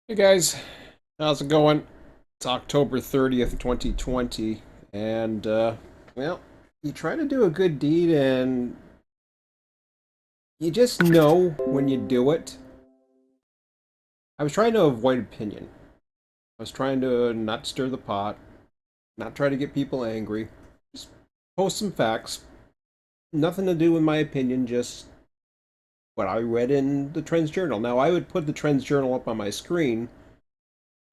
Hey guys, how's it going? It's October 30th, 2020, and well, you try to do a good deed and you just know when you do it. I was trying to avoid opinion. I was trying to not stir the pot, not try to get people angry. Just post some facts. Nothing to do with my opinion, just what I read in the Trends Journal. Now, I would put the Trends Journal up on my screen,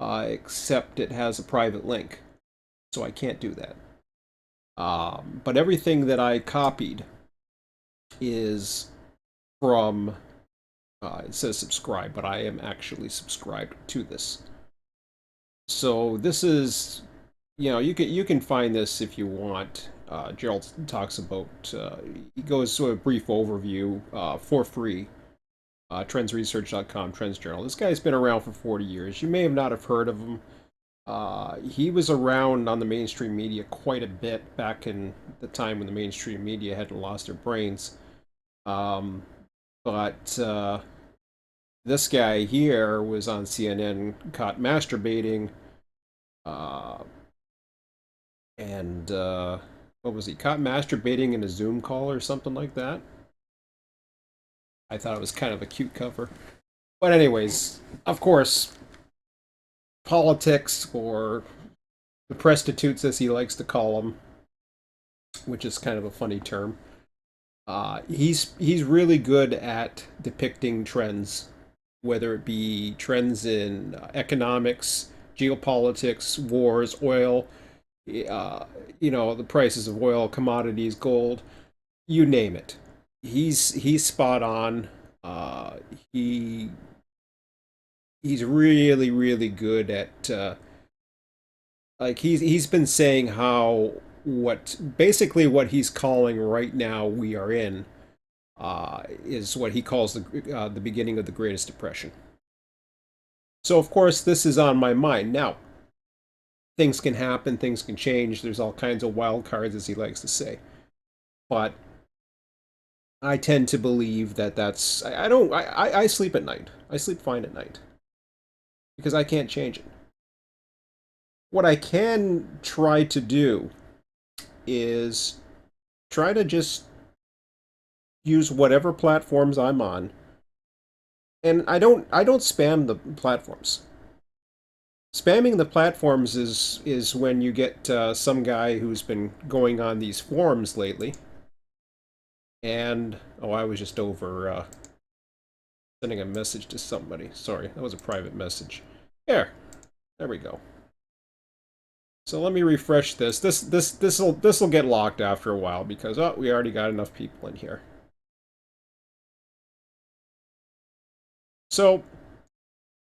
except it has a private link, so I can't do that. But everything that I copied is from, it says subscribe, but I am actually subscribed to this. So this is, you can find this if you want. Gerald talks about, he goes to a brief overview for free. Trendsresearch.com, Trends Journal. This guy's been around for 40 years. You may have not have heard of him. He was around on the mainstream media quite a bit back in the time when the mainstream media hadn't lost their brains. Um, but this guy here was on CNN, caught masturbating, uh, and what was he? Caught masturbating in a Zoom call or something like that. I thought it was kind of a cute cover. But anyways, of course, politics, or the prostitutes as he likes to call them, which is kind of a funny term. He's really good at depicting trends, whether it be trends in economics, geopolitics, wars, oil, uh, the prices of oil, commodities, gold, you name it. He's spot on. Uh, he he's really good at like he's been saying how what basically what he's calling right now we are in is what he calls the beginning of the Greatest Depression. So of course this is on my mind now. Things can happen, things can change. There's all kinds of wild cards, as he likes to say. But I tend to believe that that's I don't I sleep at night. I sleep fine at night because I can't change it. What I can try to do is try to just use whatever platforms I'm on, and I don't spam the platforms. Spamming the platforms is when you get some guy who's been going on these forums lately, and oh, I was just over sending a message to somebody. Sorry, that was a private message. There we go. So let me refresh this. This'll get locked after a while because oh, we already got enough people in here. So,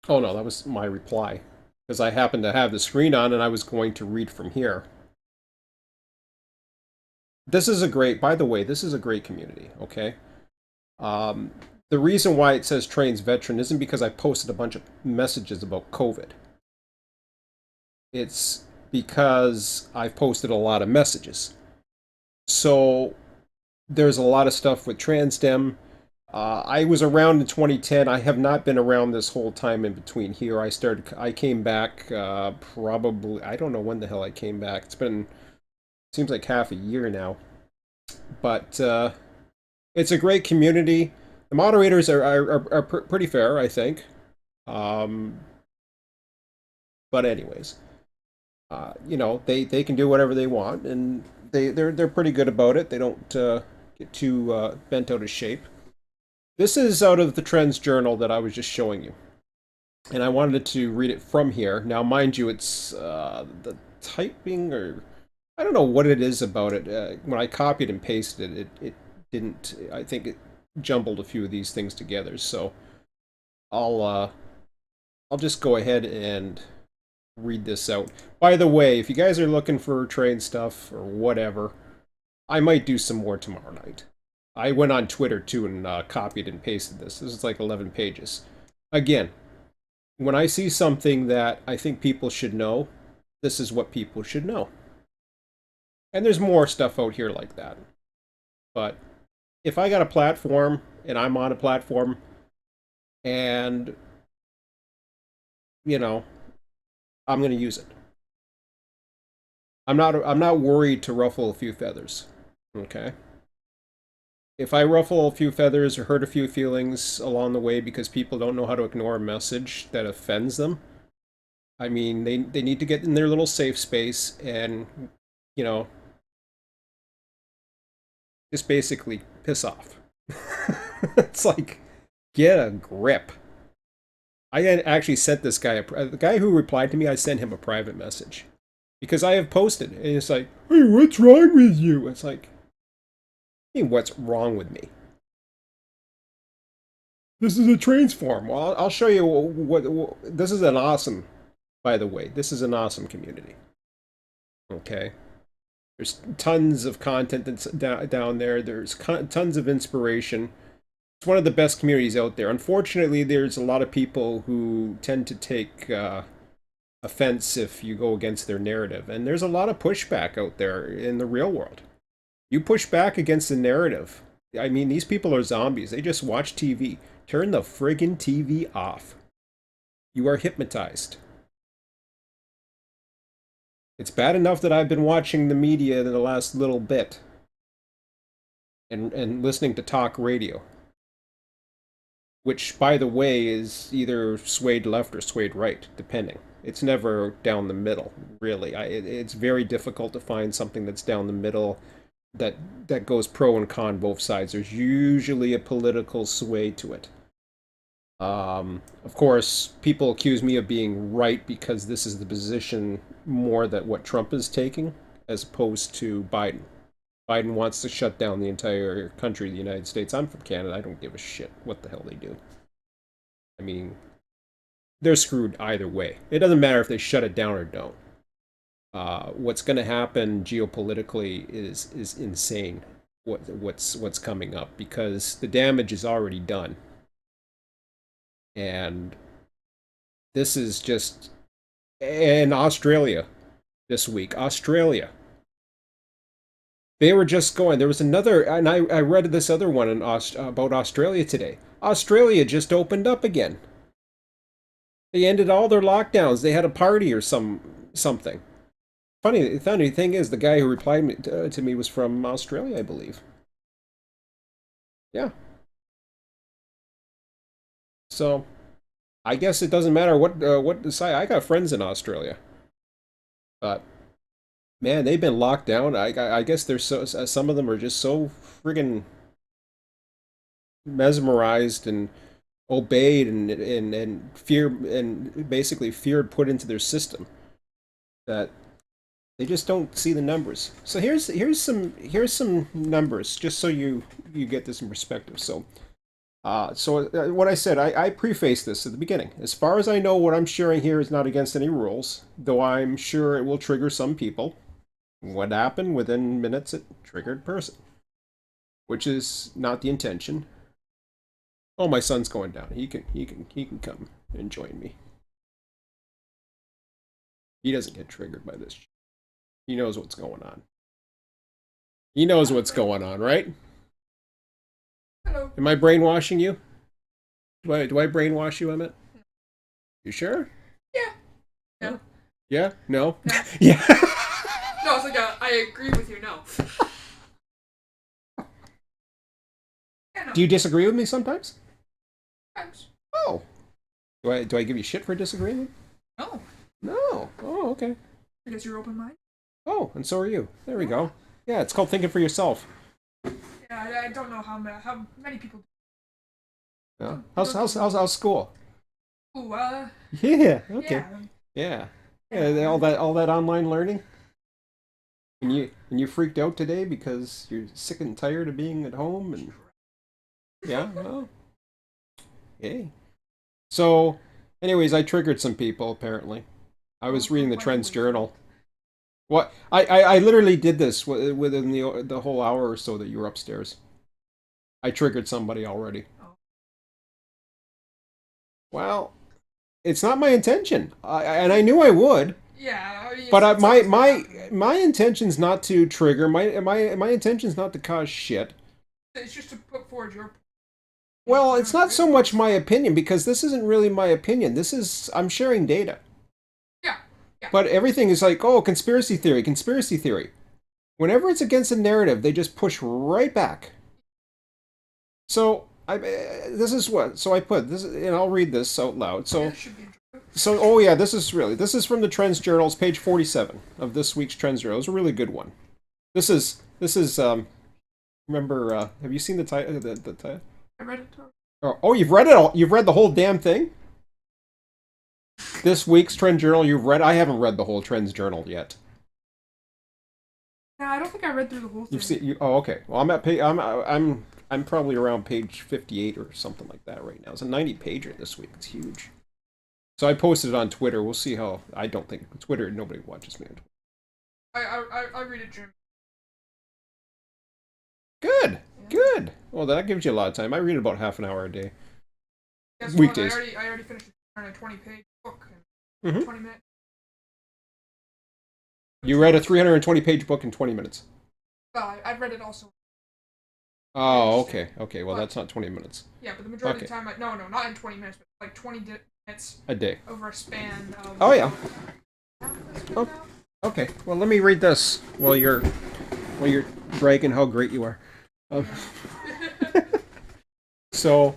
oh no, that was my reply because I happened to have the screen on and I was going to read from here. This is a great, by the way, this is a great community, okay? Um, the reason why it says trains veteran isn't because I posted a bunch of messages about COVID. It's because I've posted a lot of messages. So there's a lot of stuff with Transdem. I was around in 2010. I have not been around this whole time in between here. I came back probably, I don't know when the hell I came back. Seems like half a year now. But it's a great community. The moderators are pretty fair, I think. Um, but anyways, they can do whatever they want, and they're pretty good about it. They don't get too bent out of shape. This is out of the Trends Journal that I was just showing you, and I wanted to read it from here. Now, mind you, it's the typing, or I don't know what it is about it. When I copied and pasted it, it didn't. I think it jumbled a few of these things together. So I'll uh, I'll just go ahead and read this out. By the way, if you guys are looking for train stuff or whatever, I might do some more tomorrow night. I went on Twitter too and copied and pasted this. This is like 11 pages. Again, when I see something that I think people should know, this is what people should know. And there's more stuff out here like that. But if I got a platform and I'm on a platform and you know, I'm going to use it. I'm not worried to ruffle a few feathers. Okay? If I ruffle a few feathers or hurt a few feelings along the way because people don't know how to ignore a message that offends them, I mean, they need to get in their little safe space and, you know, just basically piss off. It's like, get a grip. I had actually sent this guy, the guy who replied to me, I sent him a private message. Because I have posted, and it's like, hey, what's wrong with you? It's like, hey, what's wrong with me? This is a transform. Well, I'll show you what this is an awesome, by the way, this is an awesome community. Okay? There's tons of content that's down there. There's tons of inspiration. It's one of the best communities out there. Unfortunately, there's a lot of people who tend to take offense if you go against their narrative. And there's a lot of pushback out there in the real world. You push back against the narrative. I mean, these people are zombies. They just watch TV. Turn the friggin' TV off. You are hypnotized. It's bad enough that I've been watching the media in the last little bit and listening to talk radio, which, by the way, is either swayed left or swayed right, depending. It's never down the middle, really. It's very difficult to find something that's down the middle that goes pro and con both sides. There's usually a political sway to it. Of course, people accuse me of being right because this is the position more that what Trump is taking as opposed to Biden. Biden wants to shut down the entire country, the United States. I'm from Canada. I don't give a shit what the hell they do. I mean, they're screwed either way. It doesn't matter if they shut it down or don't. What's going to happen geopolitically is insane. What's coming up because the damage is already done, and this is just in Australia this week. Australia, they were just going. There was another, and I read this other one about Australia today. Australia just opened up again. They ended all their lockdowns. They had a party or something. Funny thing is, the guy who replied to me was from Australia, I believe. Yeah. So I guess it doesn't matter what side. I got friends in Australia, but man, they've been locked down. I guess there's some of them are just so friggin' mesmerized and obeyed and fear and basically fear put into their system that they just don't see the numbers. So here's some numbers just so you get this in perspective. So what I said, I preface this at the beginning. As far as I know, what I'm sharing here is not against any rules, though I'm sure it will trigger some people. What happened within minutes? It triggered person, which is not the intention. Oh, my son's going down. He can come and join me. He doesn't get triggered by this. He knows what's going on. He knows what's going on, right? Hello. Am I brainwashing you? Do I brainwash you, Emmett? You sure? Yeah. No. Yeah? No? No. Yeah. No, it's like I agree with you. No. Yeah, no. Do you disagree with me sometimes? Sometimes. Oh. Do I give you shit for disagreeing? No. No. Oh, okay. Because you're open minded. Oh, and so are you. There we go. Yeah, it's called thinking for yourself. Yeah, I don't know how many people. Yeah. How's school? Ooh, Yeah. Okay. yeah. Yeah. All that online learning. And you freaked out today because you're sick and tired of being at home and yeah. Well, hey. So, anyways, I triggered some people apparently. I was reading the Trends Journal. What I literally did this within the whole hour or so that you were upstairs. I triggered somebody already. Oh. Well, it's not my intention, and I knew I would. Yeah, I mean, But it's my always gonna my happen. my intention's not to trigger. My intention's not to cause shit. It's just to put forward your. Well, it's not so much my opinion because this isn't really my opinion. I'm sharing data. Yeah, yeah. But everything is like, oh, conspiracy theory, conspiracy theory. Whenever it's against a narrative, they just push right back. So this is what. So I put this, and I'll read this out loud. Yeah, should be Oh yeah, this is from the Trends Journals, page 47 of this week's Trends Journal. It's a really good one. This is. Remember? Have you seen the title? The title? I read it. Oh, you've read it all. You've read the whole damn thing. This week's Trend Journal. You've read. I haven't read the whole Trends Journal yet. No, I don't think I read through the whole thing. You've seen. Oh, okay. Well, I'm probably around page 58 or something like that right now. It's a 90-pager this week. It's huge. So I posted it on Twitter. We'll see how. I don't think Twitter. Nobody watches me on Twitter. I read it, Jim. Good. Yeah. Good. Well, that gives you a lot of time. I read about half an hour a day. Guess Weekdays. What? I already finished a 20-page book in 20 minutes. You read a 320-page book in 20 minutes. Well, I've read it also. Oh, okay. Okay, well, that's not 20 minutes. Yeah, but the majority of the time, no, not in 20 minutes, but like 20 minutes a day. over a span of... Oh, yeah. Oh, okay, well, let me read this while you're bragging how great you are. So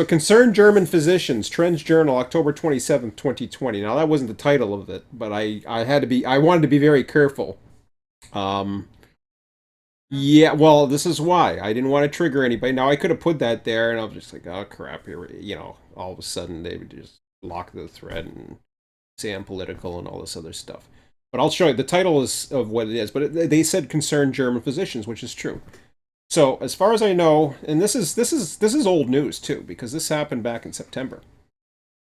concerned German physicians, Trends Journal, October 27th, 2020. Now, that wasn't the title of it, but I wanted to be very careful. Yeah, well, this is why. I didn't want to trigger anybody. Now, I could have put that there, and I was just like, oh, crap, here, all of a sudden, they would just lock the thread and say I'm political and all this other stuff. But I'll show you. The title is of what it is, but they said concerned German physicians, which is true. So, as far as I know, and this is old news too, because this happened back in September.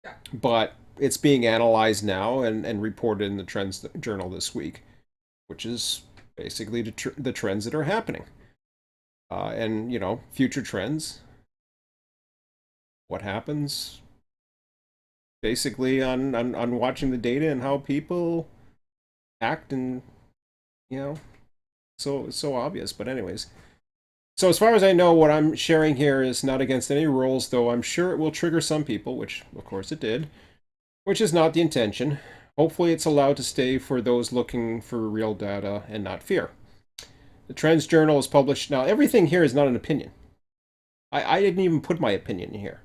Yeah. But it's being analyzed now and reported in the Trends Journal this week, which is basically the trends that are happening. And, future trends. What happens basically on watching the data and how people act, and, so it's so obvious. But anyways. So as far as I know, what I'm sharing here is not against any rules, though I'm sure it will trigger some people, which of course it did, which is not the intention. Hopefully it's allowed to stay for those looking for real data and not fear. The Trends Journal is published. Now, everything here is not an opinion. I didn't even put my opinion in here.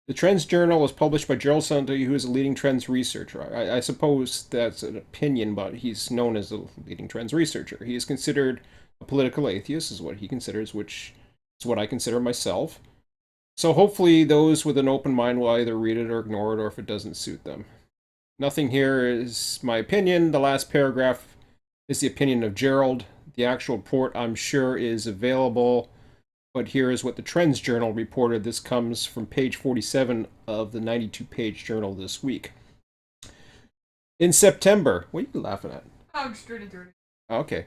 The Trends Journal is published by Gerald Sunday, who is a leading trends researcher. I suppose that's an opinion, but he's known as a leading trends researcher. He is considered a political atheist, is what he considers, which is what I consider myself. So hopefully those with an open mind will either read it or ignore it, or if it doesn't suit them. Nothing here is my opinion. The last paragraph is the opinion of Gerald. The actual report, I'm sure, is available, but here is what the Trends Journal reported. This comes from page 47 of the 92-page journal this week. In September, what are you laughing at? I'm just reading through it. Okay.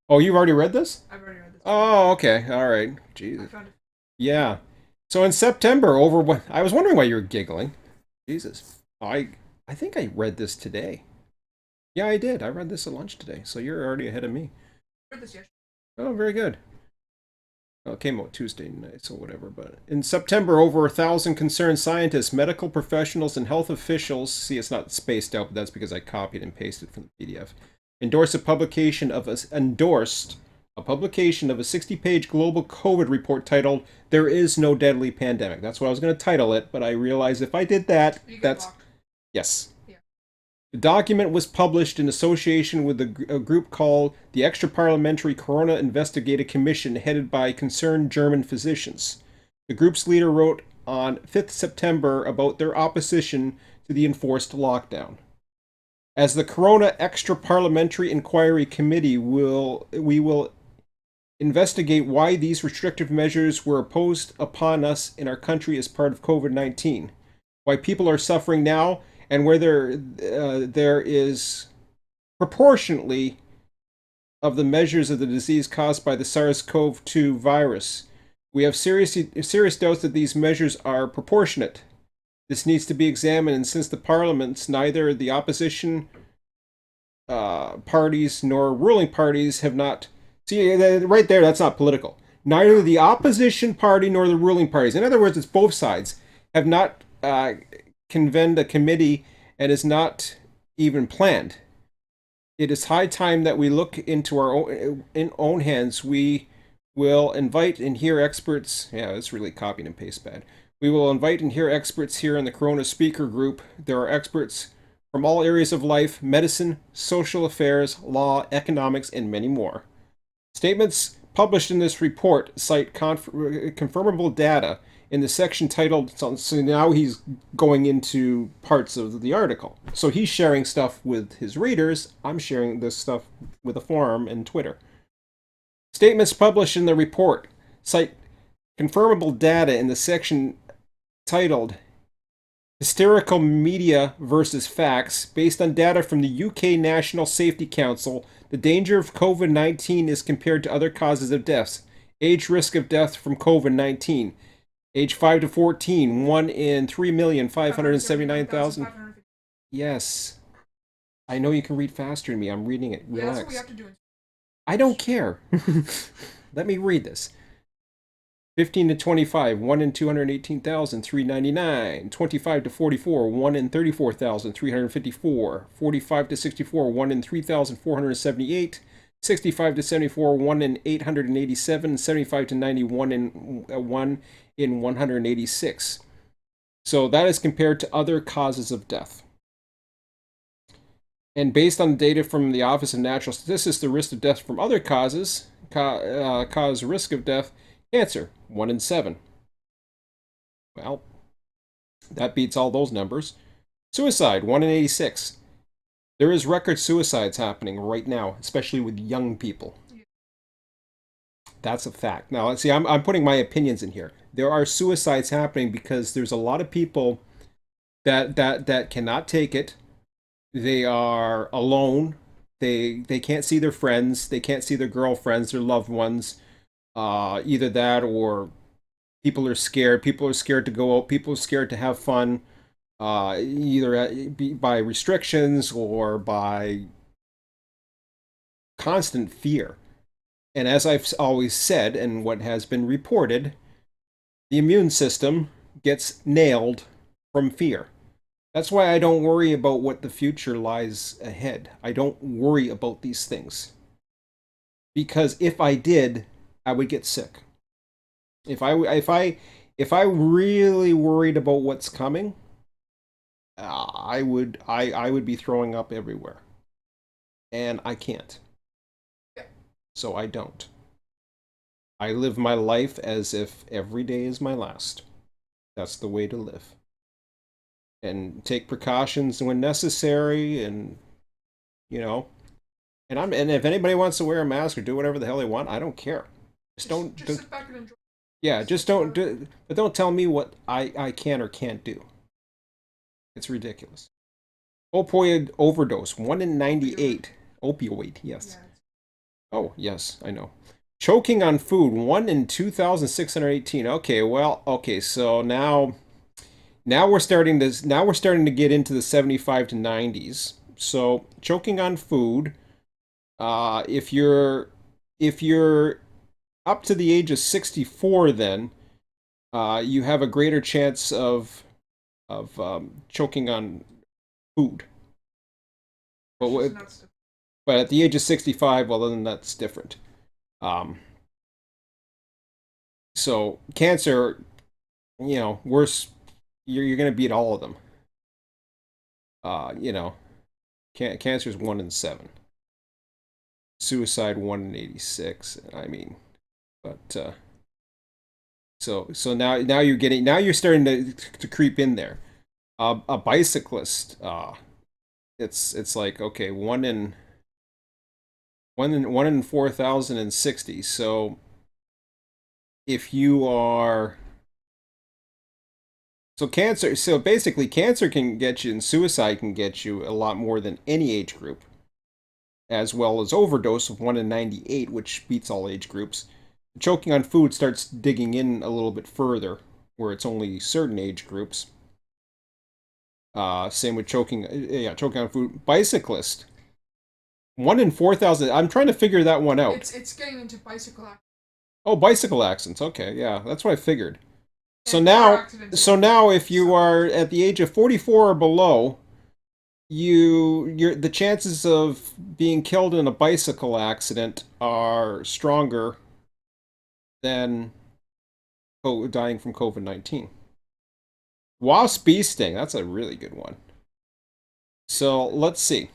Oh, you've already read this? I've already read this. Oh, okay. All right. Jesus. I found it. Yeah. So in September, I was wondering why you were giggling. Jesus. I think I read this today. Yeah, I did. I read this at lunch today, so you're already ahead of me. I read this yesterday. Oh, very good. Well, it came out Tuesday night, so whatever. But in September, over 1,000 concerned scientists, medical professionals, and health officials, see, it's not spaced out, but that's because I copied and pasted from the PDF, endorsed a publication of a 60-page global COVID report titled "There Is No Deadly Pandemic." That's what I was going to title it, but I realized if I did that, that's blocked. Yes. Yeah. The document was published in association with a group called the Extra-Parliamentary Corona Investigative Commission, headed by concerned German physicians. The group's leader wrote on 5th September about their opposition to the enforced lockdown. As the Corona Extra-Parliamentary Inquiry Committee, we will investigate why these restrictive measures were imposed upon us in our country as part of COVID-19, why people are suffering now, and whether there is proportionately of the measures of the disease caused by the SARS-CoV-2 virus. We have serious doubts that these measures are proportionate. This needs to be examined, and since the parliaments, neither the opposition parties nor ruling parties have not... See, right there, that's not political. Neither the opposition party nor the ruling parties, in other words, it's both sides, have not convened a committee and is not even planned. It is high time that we look into our own hands. We will invite and hear experts. Yeah, it's really copy and paste bad. We will invite and hear experts here in the Corona speaker group. There are experts from all areas of life: medicine, social affairs, law, economics, and many more. Statements published in this report cite confirmable data in the section titled. So now he's going into parts of the article. So he's sharing stuff with his readers. I'm sharing this stuff with a forum and Twitter. Statements published in the report cite confirmable data in the section titled Hysterical Media versus Facts. Based on data from the UK National Safety Council, the danger of COVID-19 is compared to other causes of deaths. Age risk of death from COVID-19. Age 5 to 14, 1 in 3,579,000. Yes. I know you can read faster than me. I'm reading it. Relax. Yeah, that's what we have to do. I don't care. Let me read this. 15 to 25, 1 in 218,399. 25 to 44, 1 in 34,354. 45 to 64, 1 in 3,478. 65 to 74, 1 in 887. 75 to 91 in 1 in 186. So that is compared to other causes of death. And based on data from the Office of Natural Statistics, the risk of death from other causes cause risk of death: cancer, 1 in 7. Well, that beats all those numbers. Suicide, 1 in 86. There is record suicides happening right now, especially with young people. That's a fact. Now, let's see, I'm putting my opinions in here. There are suicides happening because there's a lot of people that cannot take it. They are alone. They can't see their friends. They can't see their girlfriends, their loved ones. Either that or people are scared. People are scared to go out. People are scared to have fun. Either by restrictions or by constant fear. And as I've always said, and what has been reported, the immune system gets nailed from fear. That's why I don't worry about what the future lies ahead. I don't worry about these things. Because if I did, I would get sick. If I really worried about what's coming, I would be throwing up everywhere. And I can't. So I don't. I live my life as if every day is my last. That's the way to live. And take precautions when necessary, and you know, and if anybody wants to wear a mask or do whatever the hell they want, I don't care. Just sit back and enjoy. Yeah, just don't do, but don't tell me what I can or can't do. It's ridiculous. Opioid overdose, 1 in 98. Opioid, yes. Yeah, Oh, yes, I know. Choking on food, 1 in 2,618. Okay, well, okay, so now we're starting to get into the 75 to 90s. So choking on food, if you're up to the age of 64, then you have a greater chance of choking on food. But but at the age of 65, well, then that's different. Um, so cancer, worse. You're going to beat all of them. You know, cancer is 1 in 7. Suicide 1 in 86. I mean, but so now you're starting to creep in there. A bicyclist, it's like, okay, 1 in 4,060. So if you are so basically cancer can get you, and suicide can get you a lot more than any age group, as well as overdose of 1 in 98, which beats all age groups. Choking on food starts digging in a little bit further, where it's only certain age groups. Same with choking on food. Bicyclist, 1 in 4,000. I'm trying to figure that one out. it's getting into bicycle accidents. Oh, bicycle accidents. Okay, yeah, that's what I figured. So And car now, accidents so is now, if you separate. are at the age of 44 or below, the chances of being killed in a bicycle accident are stronger than dying from COVID-19. Wasp bee sting. That's a really good one. So let's see.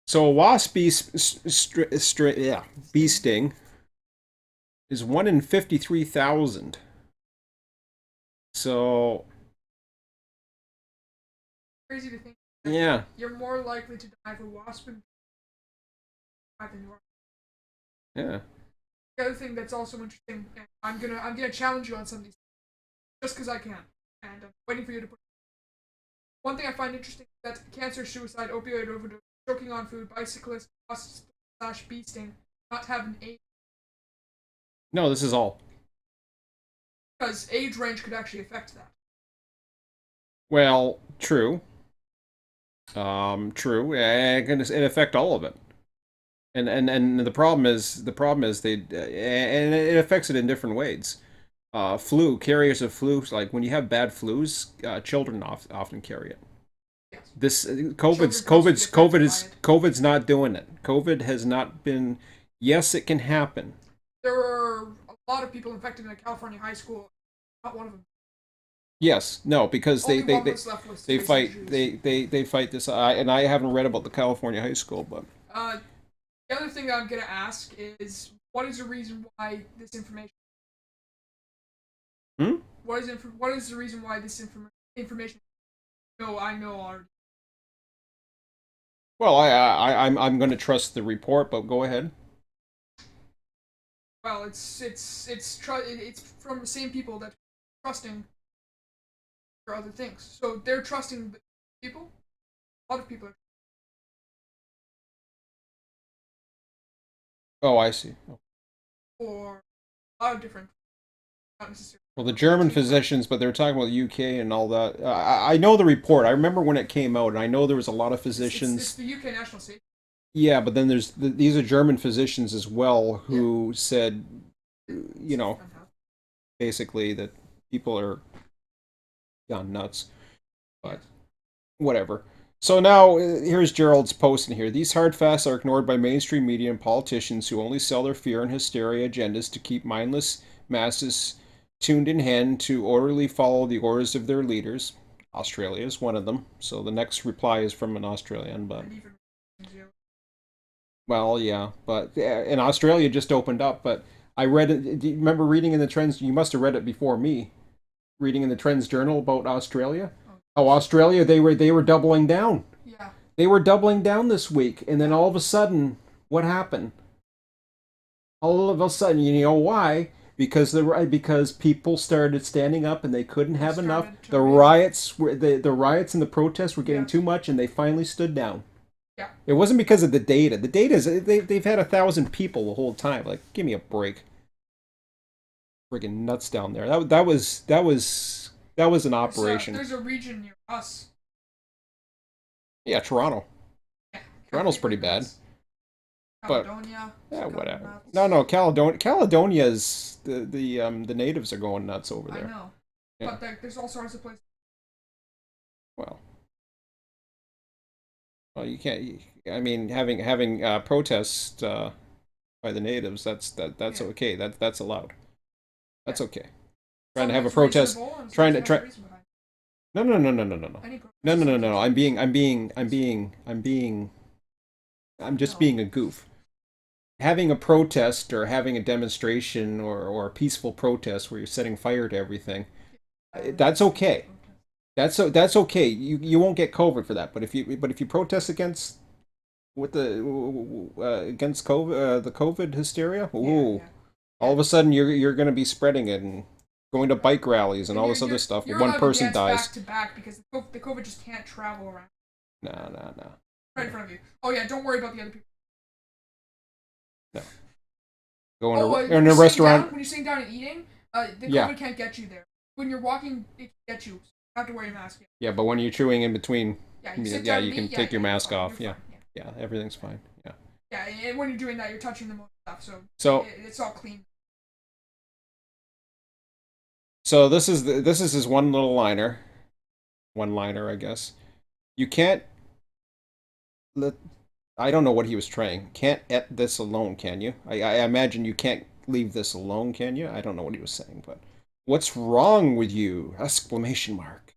So a wasp bee Sting. sting is 1 in 53,000. So Crazy to think that yeah, you're more likely to die of a wasp than you are. yeah. The other thing that's also interesting, and I'm gonna challenge you on some of these just because I can, and I'm waiting for you to put. One thing I find interesting is that cancer, suicide, opioid overdose, choking on food, bicyclist, wasp slash bee sting, not have an age No, this is all. because age range could actually affect that. Well, true. True. It affect all of it. And the problem is they and it affects it in different ways. Flu carriers of flu, like when you have bad flus, children often carry it. Yes, This children could also be affected by it. COVID's not doing it. COVID has not been. Yes, it can happen. There were a lot of people infected in a California high school. Not one of them. Yes, no, because Only one was left with they serious fight injuries. they fight this. And I haven't read about the California high school, but Uh, the other thing that I'm gonna ask is, what is the reason why this information? hmm? What is the reason why this information? No, I know already. Well, I'm going to trust the report, but go ahead. Well, it's from the same people that are trusting for other things. So they're trusting people. A lot of people are Oh, I see. for a lot of different, not necessarily Well, the German team. physicians, but they're talking about the UK and all that. I know the report. I remember when it came out, and I know there was a lot of It's physicians. the UK National Safety. Yeah, but then these are German physicians as well Yeah, who said, you it's know, fantastic. basically that people are gone nuts. But Yes. whatever. So now here's Gerald's post in here. These hard facts are ignored by mainstream media and politicians who only sell their fear and hysteria agendas to keep mindless masses tuned in hand to orderly follow the orders of their leaders. Australia is one of them. So the next reply is from an Australian, but And even well, yeah, but and Australia just opened up. But I read it. Do you remember reading in the trends? You must have read it before me. Reading in the Trends Journal about Australia. oh, Oh, Australia, they were doubling down. yeah, They were doubling down this week, and then yeah, all of a sudden, what happened? All of a sudden, you know why? Because people started standing up and they couldn't they have enough. started to The read. riots were the riots and the protests were getting Yeah, too much, and they finally stood down. yeah. It wasn't because of the data. The data is they've had 1,000 people the whole time. Like, give me a break. Friggin' nuts down there. That was an operation. There's a region near us. Yeah, Toronto. Yeah, Toronto's completely pretty bad, nuts. but Caledonia has yeah, gone whatever. No, nuts. no, Caledonia's the natives are going nuts over I there. know, Yeah. but there's all sorts of places. Well, you can't. I mean, having protests by the natives, that's Yeah, okay. That's allowed. yeah. That's okay. Trying to Some have a is protest, reasonable, and trying some to has a try. reason behind No, no, no, no, no, no, no, it. Any protest no, no, is no, subject no. to I'm just no. being a goof. Having a protest or having a demonstration or a peaceful protest where you're setting fire to everything, that's Peaceful okay. protest. That's okay. You won't get COVID for that. But if you protest against with the against COVID the COVID hysteria, Yeah, ooh, yeah, all yeah. of a sudden you're going to be spreading it and going to Right. bike rallies and And all this other stuff. you're One allowed to person dance back dies. to back because the COVID just can't travel around No, no, no, right in front of you. Oh yeah, don't worry about the other people. no. Going Oh, to in a restaurant. when you're sitting down and eating, the Yeah, COVID can't get you there. When you're walking, it can get you. So you have to wear your mask. Yeah, yeah. But when you're chewing in between, yeah. You sit yeah, down you and can eat. Yeah, take your yeah. You're mask fine. off. You're Yeah, fine. Yeah, yeah. Everything's fine. Yeah. yeah. And when you're doing that, you're touching the most stuff, so So it's all clean. So this is his one liner, I guess. You can't let. I don't know what he was trying. Can't et this alone, can you? I imagine you can't leave this alone, can you? I don't know what he was saying, but what's wrong with you? Exclamation mark.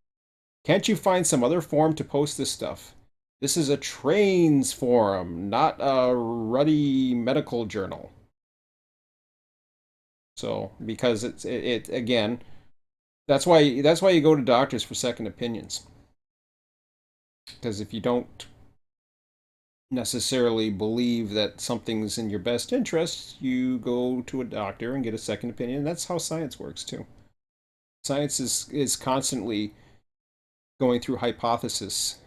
Can't you find some other forum to post this stuff? This is a trains forum, not a ruddy medical journal. So because it again, that's why you go to doctors for second opinions. Because if you don't necessarily believe that something's in your best interest, you go to a doctor and get a second opinion. And that's how science works too. Science is constantly going through hypothesis.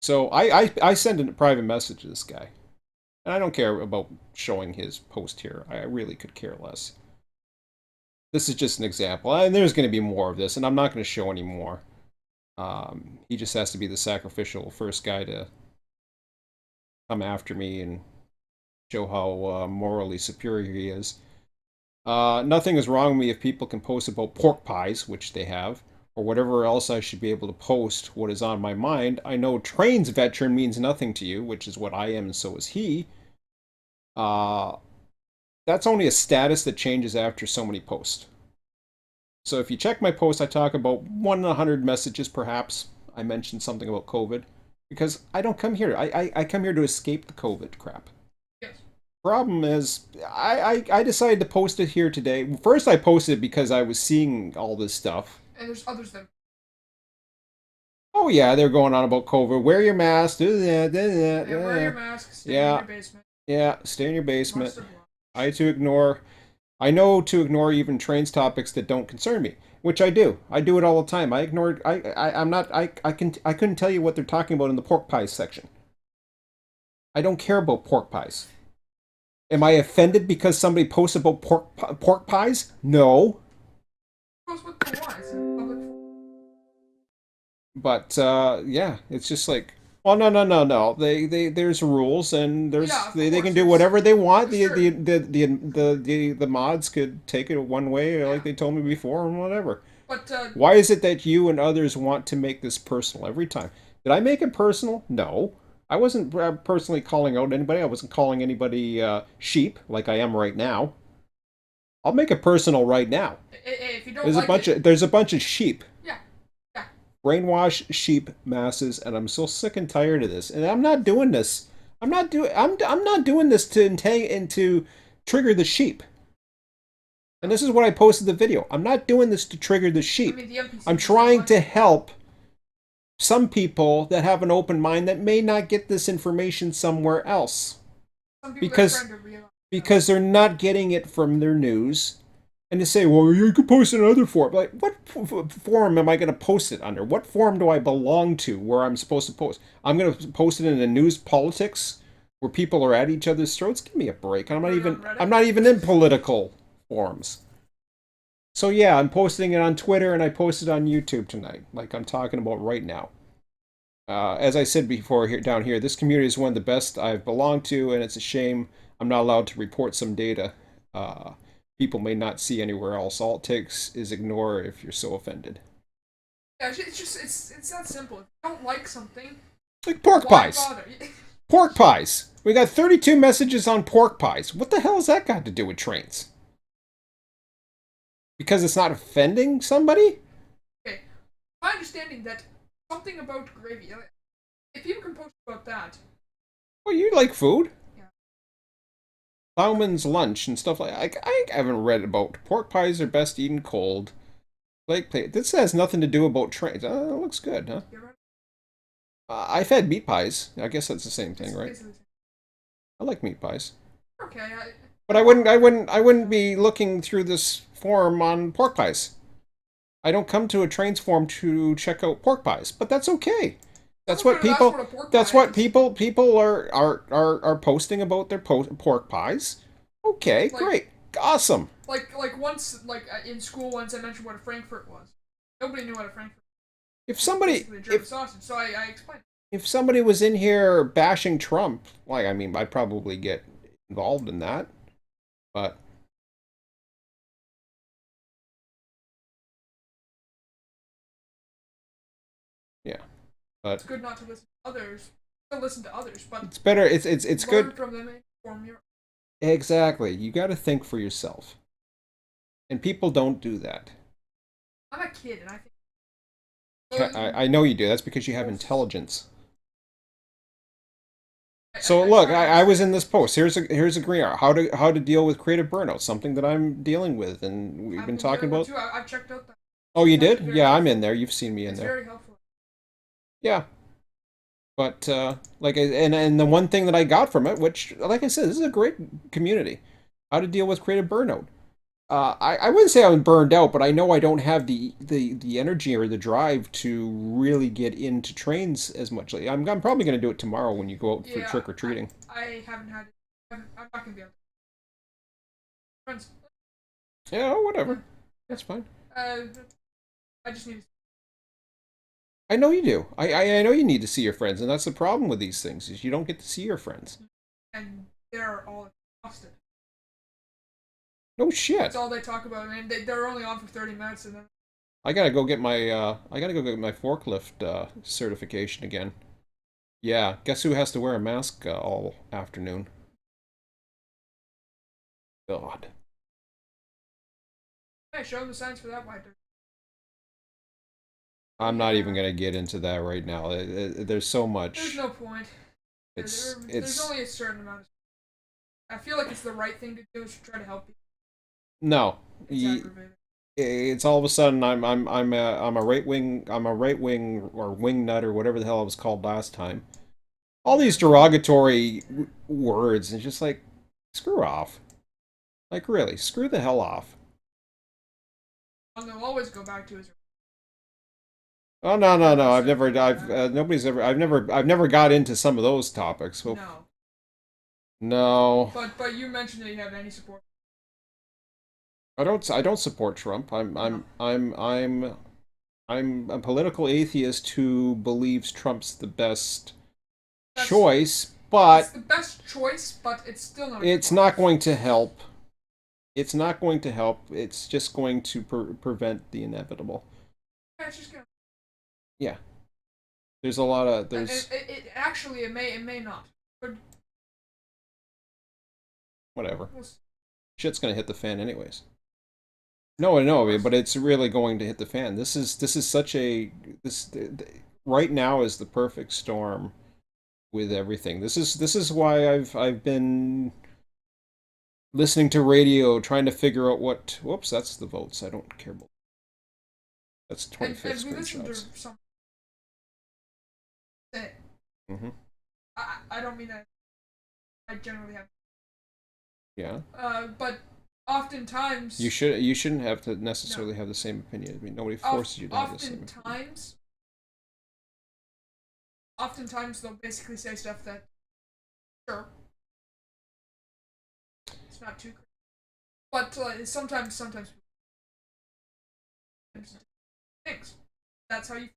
So I send a private message to this guy. And I don't care about showing his post here. I really could care less. This is just an example. And there's going to be more of this, and I'm not going to show any more. He just has to be the sacrificial first guy to come after me and show how morally superior he is. Nothing is wrong with me if people can post about pork pies, which they have, or whatever else I should be able to post what is on my mind. I know trains veteran means nothing to you, which is what I am, and so is he. Uh, that's only a status that changes after so many posts. So if you check my post, I talk about 100 messages perhaps. I mentioned something about COVID because I don't come here. I come here to escape the COVID crap. Yes. Problem is, I decided to post it here today. First, I posted it because I was seeing all this stuff. And there's others that. Oh yeah, they're going on about COVID. Wear your mask. Do that. Do that. Yeah, wear your mask. Stay in Yeah. your basement. Yeah. Stay in your basement. Mustard block. I know to ignore even trains topics that don't concern me, which I do. I do it all the time. I ignore. I'm not. I couldn't tell you what they're talking about in the pork pies section. I don't care about pork pies. Am I offended because somebody posts about pork pies? No. Goes with the wise in public. But yeah, it's just like, well, no. There's rules, and Yeah, they can do course. whatever they want. Sure. The mods could take it one way, like they told me before, and whatever. But Why is it that you and others want to make this personal every time? Did I make it personal? No. I wasn't personally calling out anybody. I wasn't calling anybody sheep like I am right now. I'll make it personal right now. if you don't There's like a bunch it, of there's a bunch of sheep, yeah, yeah. brainwashed sheep masses, and I'm so sick and tired of this. And I'm not doing this. I'm not doing this to trigger the sheep. And this is what I posted the video. I'm not doing this to trigger the I sheep. mean, the NPCs I'm don't trying like to it. help some people that have an open mind that may not get this information somewhere else Some people because are trying to realize. because they're not getting it from their news. And to say, well, you could post it in another forum. Like, what forum am I going to post it under? What forum do I belong to where I'm supposed to post? I'm going to post it in the news politics where people are at each other's throats. Give me a break. I'm not even in political forums. So yeah, I'm posting it on Twitter and I posted on YouTube tonight, like I'm talking about right now. As I said before, here down here, this community is one of the best I've belonged to, and it's a shame I'm not allowed to report some data people may not see anywhere else. All it takes is ignore if you're so offended. Yeah, it's just it's that simple. If you don't like something, Like pork why pies. bother? Pork pies. We got 32 messages on pork pies. What the hell has that got to do with trains? Because it's not offending somebody? Okay, my understanding that something about gravy. If people can post about that, Well, you like food. yeah. Plowman's lunch and stuff like that. I haven't read about pork pies are best eaten cold. Like this has nothing to do about trains. It looks good, huh? You're right. I've had meat pies. I guess that's the same thing, It's right? basically the same. I like meat pies. Okay, But I wouldn't be looking through this forum on pork pies. I don't come to a trains forum to check out pork pies, but that's okay. That's what people. a pork That's pie what is. people are posting about their pork pies. Okay, Like- great, awesome. Like once in school once I mentioned what a Frankfurt was. Nobody knew what a Frankfurt. If somebody Basically a German if sausage, so I explained. if somebody was in here bashing Trump, like I mean, I'd probably get involved in that, but But it's good not to listen to others. To listen to others, but it's better. It's learn good. from them and form your. Exactly. You got to think for yourself, and people don't do that. I'm a kid, and I think. I know you do. That's because you have intelligence. So I look, try to I explain. was in this post. Here's a green how to deal with creative burnout, something that I'm dealing with, and we've I've been been talking dealing with about. too. I've checked out that. Oh, you It's actually did? very Yeah, I'm in helpful. there. You've seen me in It's there. very helpful. Yeah, but like, and the one thing that I got from it, which, like I said, this is a great community. How to deal with creative burnout. I wouldn't say I'm burned out, but I know I don't have the energy or the drive to really get into trains as much. Like, I'm probably going to do it tomorrow when you go out for Yeah, trick or treating. I haven't had. I'm not gonna be able. To. Friends. Yeah, Yeah. whatever. That's fine. Uh, I just need. I know you do. I know you need to see your friends, and that's the problem with these things is you don't get to see your friends. And they're all exhausted. No That's shit. all they talk about, and they're only on for 30 minutes, and then I gotta go get my forklift certification again. Yeah, guess who has to wear a mask all afternoon? God. hey, show them the signs for that white dirt. I'm not even Yeah, gonna get into that right now. There's so there's much. no point. There's It's only a certain amount of. I feel like it's the right thing to do is to try to help people. no. It's aggravating. It's all of a sudden I'm a right wing or wing nut or whatever the hell I was called last time. All these derogatory words and just like screw off. Like really, screw the hell off. One they'll always go back to is Oh no no no! I've never I've that. nobody's ever I've never got into some of those topics. Well, No, no, but you mentioned that you have any support. I don't support Trump. No, I'm a political atheist who believes Trump's the best that's choice, it's but the best choice, but it's still not a good it's one. not going to help. It's not going to help. It's just going to prevent the inevitable. Yeah, it's just gonna. Yeah, there's a lot of It, there's it actually it may not. But whatever. we'll Shit's gonna hit the fan anyways. No, I know, course. but it's really going to hit the fan. This is such a this right now is the perfect storm with everything. This is why I've been listening to radio, trying to figure out what. Whoops, that's the votes. I don't care about. That's And 25th we listened to screenshots. some. Say, Mm-hmm. I don't mean that. I generally have. Yeah, But oftentimes, you shouldn't have to no. necessarily have the same opinion. I mean, nobody forces you to have the same opinion. Oftentimes, oftentimes they'll basically say stuff that sure it's not too. But sometimes things. That's how you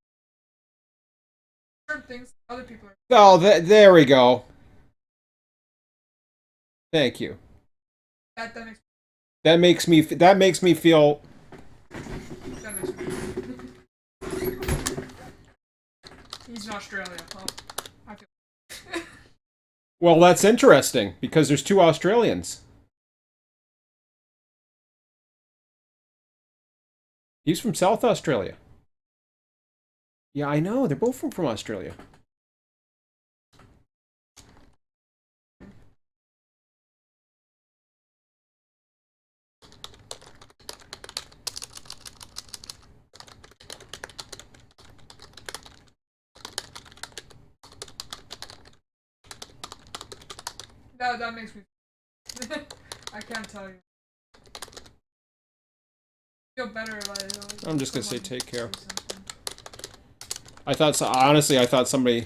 certain things other people are. Oh, there we go. Thank you. That makes That makes me feel. that makes me. He's in Australia. Well, I feel. Well, that's interesting because there's two Australians. He's from South Australia. Yeah, I know. They're both from Australia. That makes me. I can't tell you. I feel better if I'm just gonna say someone take care. says something. I thought so. Honestly, I thought somebody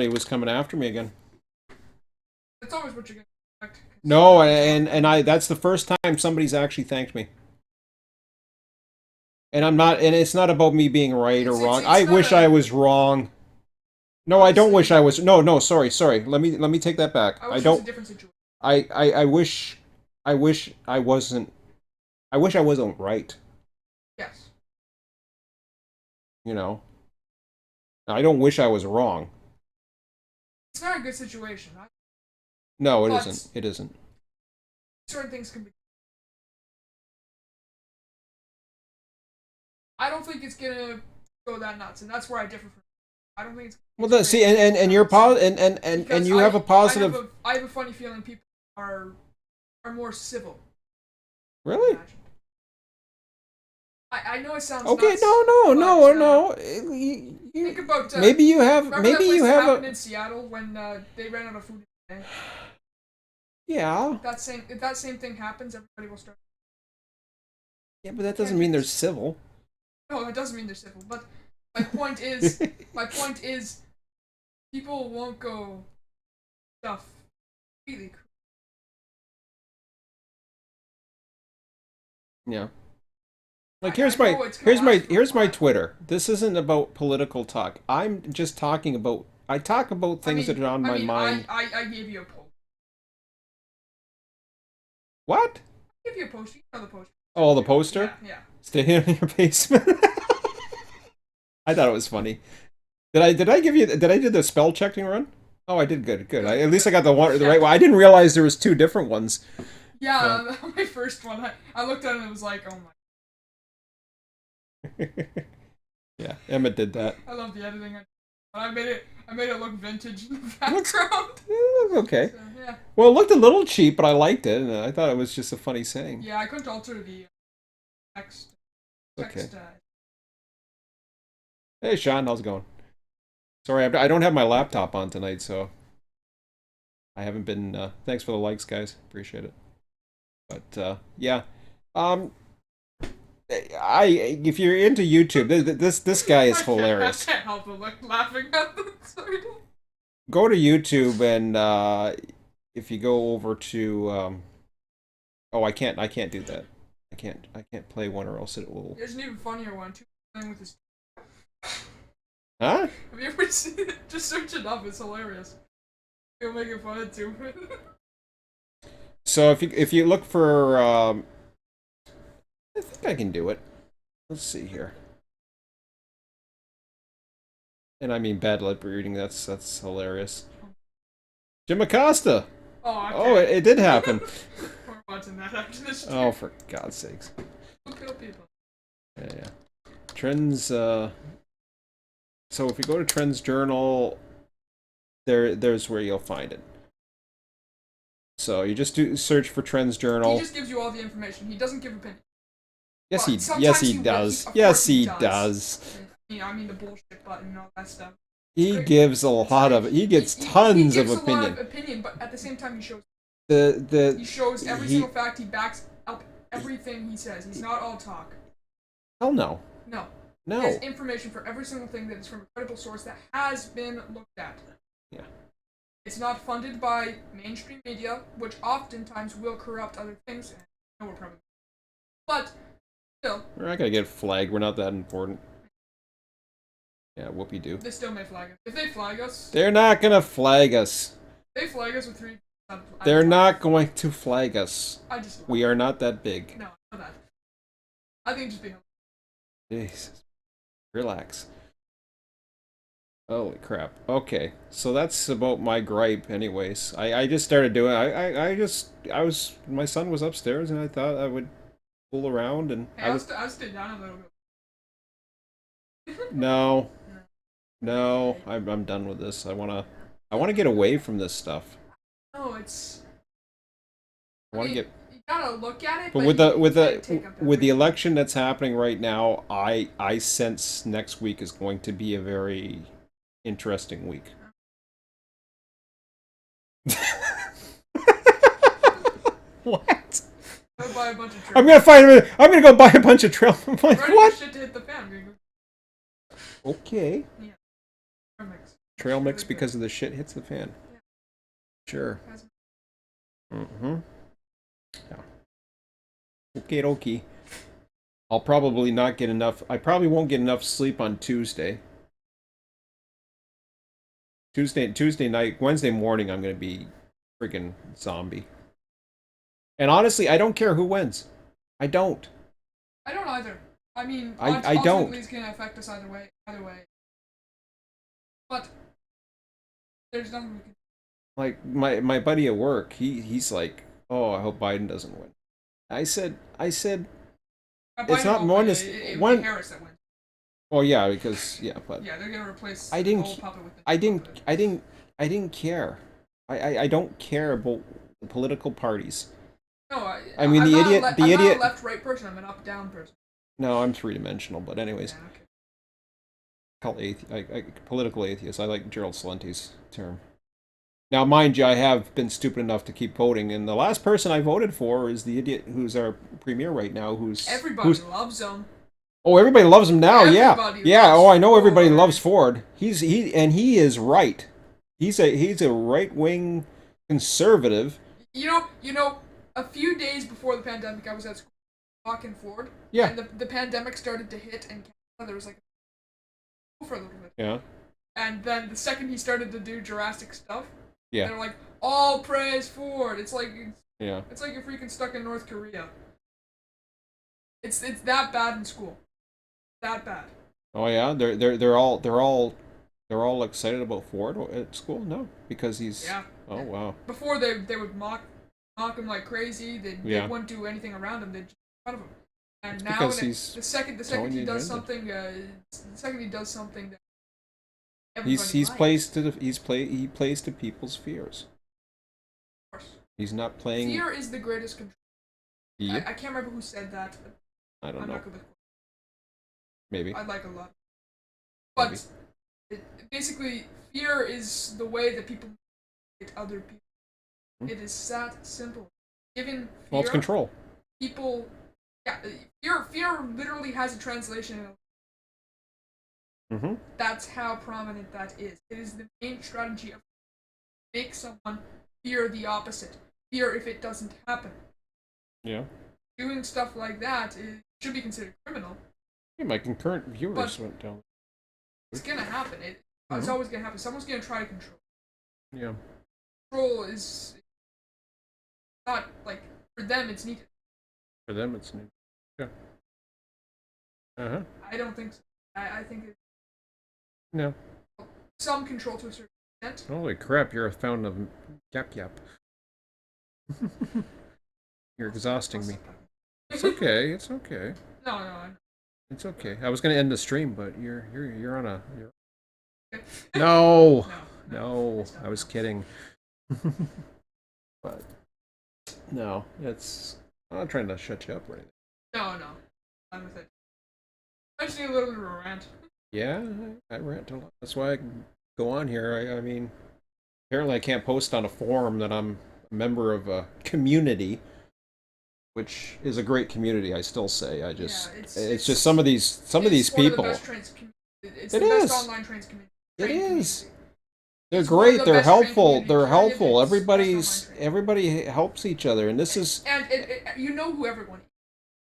was coming after me again. That's always what you're gonna expect. No, and I that's the first time somebody's actually thanked me. And I'm not and it's not about me being right or wrong. I It's not wish I a was wrong. No, I don't wish honestly. I was. No, no, sorry. Let me take that back. I I wish it was a don't different situation. I wish I wasn't I wish I wasn't right, Yes. you know. I don't wish I was wrong. It's not a good situation, right? No, it isn't. But It isn't. certain things can be. I don't think it's gonna go that nuts, and that's where I differ from. I don't think Well, it's that, see, crazy to go and that you're nuts and because you have a positive. I have a funny feeling people are are more civil. I Really? imagine. I know it sounds Okay. nuts, No. No. but No. No. think about Maybe you have. remember Maybe that you place that have happened a. in Seattle when they ran out of food today? Yeah. If that same thing happens, everybody will start. Yeah, but that Can't doesn't do mean they're this. civil. No, that doesn't mean they're civil. But my point is, people won't go stuff really. Yeah. Like I know it's gonna last for a here's my while. Twitter. This isn't about political talk. I'm just talking about I talk about things that are on my mind. I gave you a post. What? I gave you a post. You know the post. Oh, the Yeah, poster? yeah. Stay in your basement. I thought it was funny. Did I give you did I do the spell checking run? Oh, I did good. Good. At least I got the right one. I didn't realize there was two different ones. So. Yeah, my first one. I looked at it and it was like, oh my. Yeah, Emma did that. I love the editing. I made it look vintage in the Looks, background. it looks okay. So, yeah. Well, it looked a little cheap, but I liked it, and I thought it was just a funny saying. Yeah, I couldn't alter the text. Okay. Text. Hey, Sean, how's it going? Sorry, I don't have my laptop on tonight, so I haven't been. Thanks for the likes, guys. Appreciate it. But yeah, um, I if you're into YouTube, this guy is hilarious. I can't help but look laughing at the title. Go to YouTube and if you go over to oh, I can't do that. I can't play one or else it will. There's an even funnier one too. Playing with his. Huh? Have you ever seen it? Just search it up. It's hilarious. You'll make it fun too. So if you look for I think I can do it. Let's see here. And I mean bad lip reading. That's hilarious. Jim Acosta. Oh, okay. Oh, it did happen. We're watching that after this. Oh, for God's sakes. Kill people. Yeah. Trends. So if you go to Trends Journal, there's where you'll find it. So you just do search for Trends Journal. He just gives you all the information. He doesn't give opinion. Yes, Well, yes he will. does. Of Yes course he does. I mean the bullshit button and all that stuff. He gives a lot of. He gets tons of opinion. He gives a lot of opinion, but at the same time he shows. He shows every single fact. He backs up everything he says. He's not all talk. Hell no. No. No. He has information for every single thing that is from a credible source that has been looked at. Yeah. It's not funded by mainstream media, which oftentimes will corrupt other things. No, we're probably. But still. We're not gonna get flagged. We're not that important. Yeah, whoopie doo. They still may flag us. If they flag us. They're not gonna flag us. They flag us with 3. They're not going to flag us. We are not that big. No, I know that. I think just be. Jesus. Relax. Holy crap. Okay, so that's about my gripe anyways. I just started doing I was my son was upstairs and I thought I would fool around and Hey, I'll stay down a little bit. No. No, I'm done with this. I wanna get away from this stuff. No, it's I wanna get you gotta look at it. But with the election that's happening right now, I sense next week is going to be a very interesting week. What? Go buy a bunch of I'm gonna go buy a bunch of trail. I'm like, what? Shit to hit the fan. Okay. Yeah. Trail mix because of the shit hits the fan. Yeah. Sure. Mm-hmm. Yeah. Okay, dokie. I'll probably not get enough. I probably won't get enough sleep on Tuesday. Tuesday night, Wednesday morning, I'm gonna be freaking zombie. And honestly, I don't care who wins. I don't. I don't either. I mean, I don't. It's gonna affect us either way. But there's nothing we can. Like my buddy at work, he's like, "Oh, I hope Biden doesn't win." I said, it's Biden not won't one win. is It would be one. Harris that wins. Oh yeah, because yeah, but Yeah, they're gonna replace I the old didn't, puppet with the I new didn't, puppet. I didn't, I didn't care. I don't care about the political parties. No, I mean, the I'm not a idiot. left-right person. I'm an up-down person. No, I'm three dimensional. But Yeah, anyways, okay. call political atheist. I like Gerald Celenti's term. Now, mind you, I have been stupid enough to keep voting, and the last person I voted for is the idiot who's our premier right now. Everybody Who's loves him. Oh, everybody loves him now. Yeah, Everybody yeah. loves Oh, I know everybody Ford. loves Ford. He is right. He's a right wing conservative. You know, a few days before the pandemic, I was at school walking Ford, Yeah, and the pandemic started to hit, and there was like a for a little bit. yeah, And then the second he started to do Jurassic stuff, yeah, they're like, all praise Ford. yeah. It's like you're freaking stuck in North Korea. It's that bad in school. That bad. Oh yeah, they're all excited about Ford at school. No, because he's. Yeah. Oh wow. Before they would mock him like crazy. They Yeah. wouldn't do anything around him. They'd just make fun of him. And It's now because he's the second towing he the does agenda. something the second he does something that He's everybody he's likes, plays to the he plays to people's fears. of course. He's not playing. Fear is the greatest control. Yep. I can't remember who said that. I don't I'm know. not good with. Maybe. I like a lot, Maybe. but basically, fear is the way that people hate other people. Hmm. It is that simple. Given Well, it's fear, control. people, yeah, fear literally has a translation. Mm-hmm. That's how prominent that is. It is the main strategy of make someone fear the opposite. Fear if it doesn't happen. Yeah. Doing stuff like that should be considered criminal. Yeah, my concurrent viewers But- went down. It's gonna happen. It's Mhm. always gonna happen. Someone's gonna try to control. Yeah. Control is not like for them. It's needed. For them, it's new. Yeah. Uh huh. I don't think so. I think it's No. some control to a certain extent. Holy crap! You're a fountain of yap yap. You're exhausting me. It's okay. It's okay. No. It's okay. I was gonna end the stream, but you're on a. No. No. I was kidding. But no, it's. I'm not trying to shut you up or anything. No. I'm with it. I just need a little bit of a rant. Yeah, I rant a lot. That's why I can go on here. I mean, apparently I can't post on a forum that I'm a member of a community, which is a great community. I still say. It's just some of these people. It's It the best is. online trans community. It train is. community. They're It's one of great. the They're best train helpful. communities, They're period. helpful. It's best online train. Everybody helps each other, and this is. And you know who everyone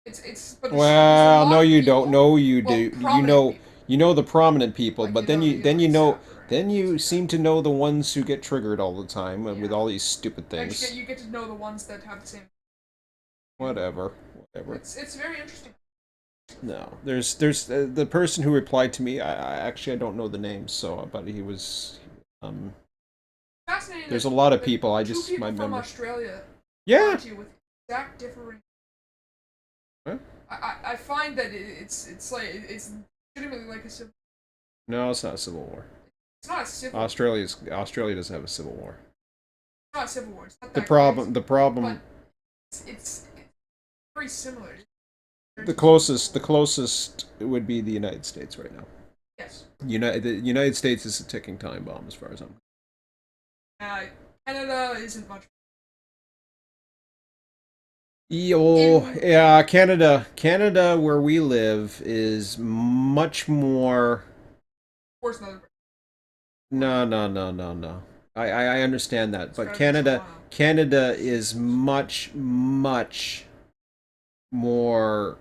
is. It's but there's Well, a lot no, of you people- don't. No, you well, do. prominent people. You know the prominent people, Like, but then you know Sapper, then you things like seem that. to know the ones who get triggered all the time with Yeah. all these stupid And things. you get to know the ones that have the same. Whatever. It's very interesting. No, there's the person who replied to me. I don't know the name, so but he was. Fascinating. There's a that lot of the people. I two just people my from memory. Australia Yeah. to you with exact differing. Huh? I find that it's like it's legitimately like a civil. No, it's not a civil war. It's not a civil. Australia doesn't have a civil war. It's not a civil war. It's not The that problem crazy, the problem but it's very similar. the closest would be the United States right now. Yes. The United States is a ticking time bomb as far as I'm. Canada isn't much. Yeah, Canada, where we live, is much more. Worse than other. No. I understand that, but It's Canada, Toronto. is much more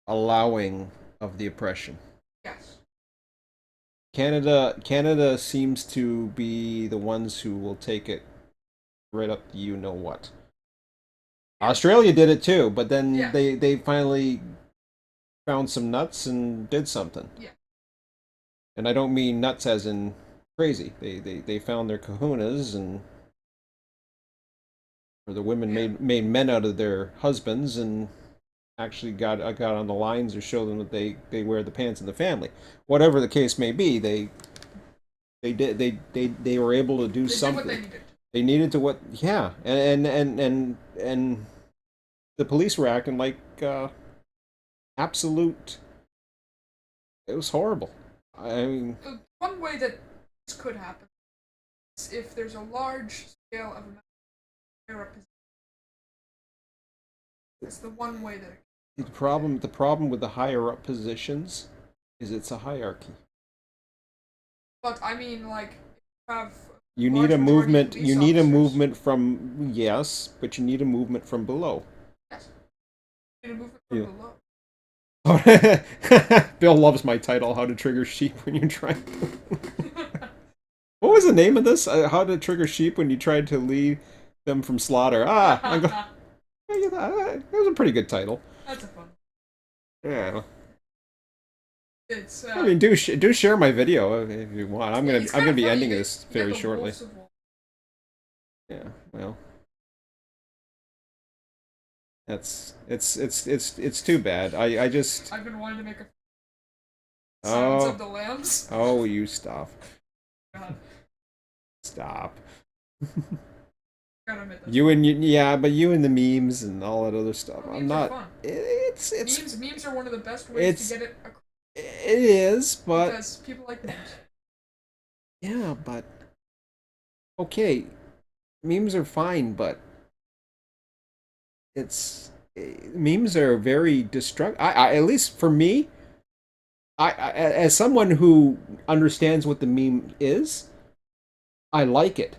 allowing of the oppression. Yes. Canada seems to be the ones who will take it right up to you know what. Australia did it too, but then Yes. they finally found some nuts and did something. Yeah. And I don't mean nuts as in crazy. They found their kahunas, and or the women Yeah. made men out of their husbands, and actually got on the lines or show them that they wear the pants in the family. Whatever the case may be, they were able to do They did what they something. needed. They needed to what yeah, and the police were acting like absolute. It was horrible. I mean, The one way that this could happen is if there's a large scale of higher up. That's the one way that. the problem with the higher up positions is it's a hierarchy. But I mean, like, you have You a need large a majority of movement. police You need a officers. movement from yes, but you need a movement from below. Yes, you need a movement from Yeah. below. Bill loves my title, "How to Trigger Sheep When You're Trying." What was the name of this? How to Trigger Sheep When You Tried to Lead Them from Slaughter. I'm going. That was a pretty good title. That's a fun. Yeah. It's I mean, do share my video if you want. it's I'm kind gonna of be funny. ending this You get very the shortly. Wolves of Wall. Yeah. Well, it's too bad. I just I've been wanting to make a Silence of oh the Lambs. oh you stop God, stop. gotta admit that. Yeah, but you and the memes and all that other stuff. Well, I'm memes are not. fun. Memes are one of the best ways It's to get it across it is, but because people like memes. yeah, but okay, memes are fine, but it's memes are very destructive. I at least for me, as someone who understands what the meme is, I like it.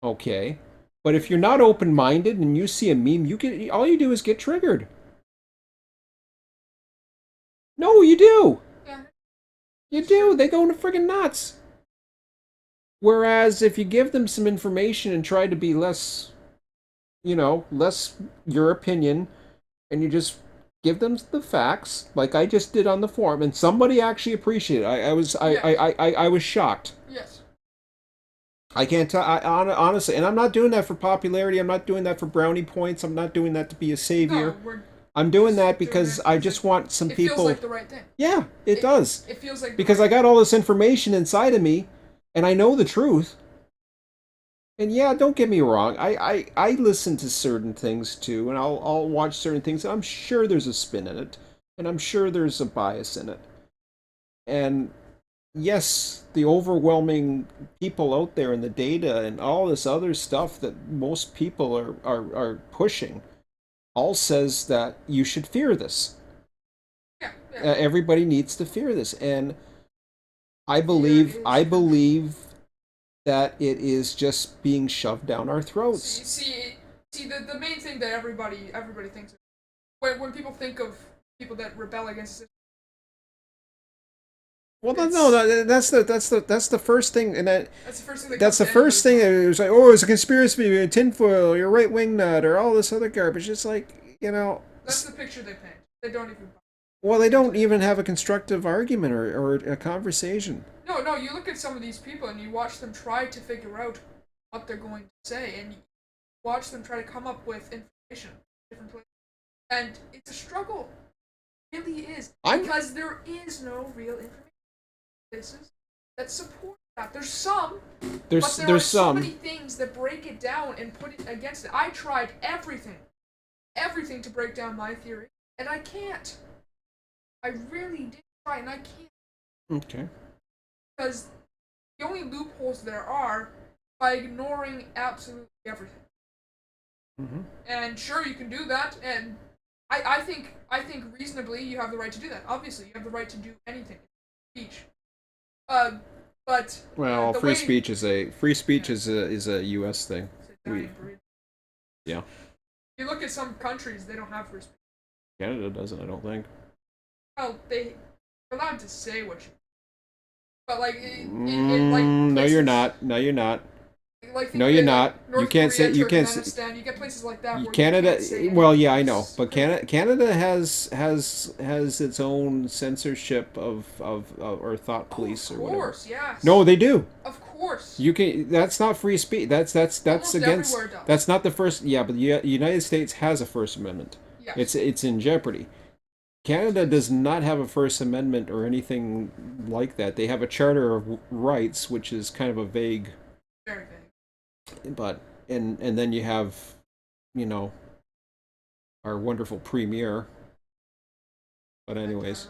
Okay, but if you're not open minded and you see a meme, you get all you do is get triggered. No, you do. Yeah, You it's true. do. They go into friggin' nuts. Whereas if you give them some information and try to be less, less your opinion, and you just give them the facts, like I just did on the forum, and somebody actually appreciated it. Yes. I was shocked. Yes. I can't tell. Honestly, and I'm not doing that for popularity. I'm not doing that for brownie points. I'm not doing that to be a No, savior. we're I'm doing just that doing because it I because just want some it feels people. like the right thing. Yeah, it does. It feels like the Because right I got all this information inside of me, and I know the truth. And yeah, don't get me wrong. I listen to certain things too, and I'll watch certain things. And I'm sure there's a spin in it, and I'm sure there's a bias in it. And yes, the overwhelming people out there and the data and all this other stuff that most people are pushing all says that you should fear this. Yeah, yeah. Everybody needs to fear this, and Fear is I control. believe that it is just being shoved down our See, throats. see, see. The main thing that everybody thinks of when people think of people that rebel against the system, Well, no, it's that's the first thing, and that's the first thing that that's comes the to first anybody's thing. mind. It was like, oh, it's a conspiracy, tinfoil, you're right wing nut, or all this other garbage. It's like, That's the picture they paint. They don't even well, they buy into don't it. even have a constructive argument or a conversation. No, no. You look at some of these people and you watch them try to figure out what they're going to say, and you watch them try to come up with information from different places, and it's a struggle. It really is I'm because there is no real information places that support that. There's some, but there are there's so many some. things that break it down and put it against it. I tried everything to break down my theory, and I can't. I really did try, and I can't Okay. because the only loopholes there are by ignoring absolutely everything. Hmm. And sure, you can do that, and I think reasonably you have the right to do that. Obviously, you have the right to do anything. Speech. Uh, but Well, the way free speech yeah, is a U.S. thing. it's a We dying breed. yeah. You look at some countries, they don't have free speech. Canada doesn't, I don't think. Well, they're allowed to say what you, but like in like No, you're places not. No, you're not. Like No, think you're like not. You North can't say. Korea, You can't say. Turkmenistan. You get places like that where you Canada. can't say Well, anything. yeah, I know, It's but pretty. Canada has its own censorship of or thought Oh, of police or whatever. course, yes. No, they do. Of course. You can. That's not free speech. That's Almost against. everywhere does. That's not the first. Yeah, but the United States has a First Amendment. Yes. It's in jeopardy. Canada does not have a First Amendment or anything like that. They have a Charter of Rights, which is kind of a vague. Very vague. But and then you have, you know, our wonderful premier. But anyways,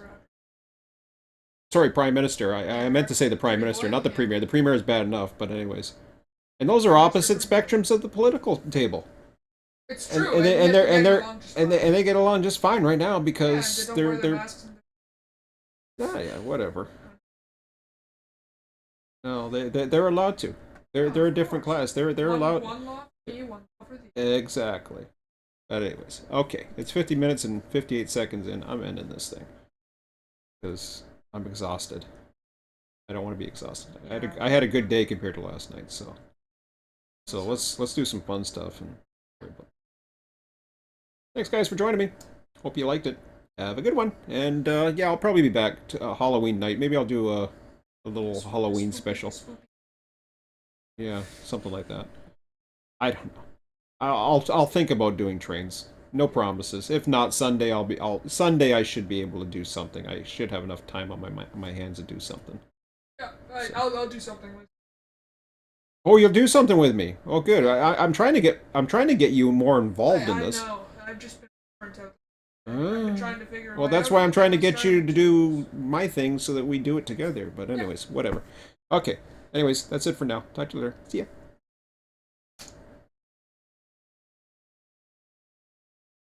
sorry, Prime Minister. I meant to say the Prime Minister, not the Premier. The Premier is bad enough, but anyways. And those are opposite spectrums of the political table. It's true, And they get along just fine right now yeah, because they don't wear their they're masks. yeah, whatever. No, they're allowed to. They're a different class. They're allowed. One law for you, one law for the. Exactly. But anyways, okay. It's 50 minutes and 58 seconds in. I'm ending this thing because I'm exhausted. I don't want to be exhausted. I had a good day compared to last night, so let's do some fun stuff and. Thanks, guys, for joining me. Hope you liked it. Have a good one. And, yeah, I'll probably be back to Halloween night. Maybe I'll do a little Halloween special. Yeah, something like that. I don't know. I'll think about doing trains. No promises. If not, Sunday Sunday I should be able to do something. I should have enough time on my hands to do something. Yeah, So. I'll do something with. Oh, you'll do something with me. Oh, good. I'm trying to get you more involved in this. I know. I've just been burnt out. I've been trying to figure. Well, that's why I'm trying to get you to do my thing so that we do it together. But anyways, whatever. Okay. Anyways, that's it for now. Talk to you later. See ya.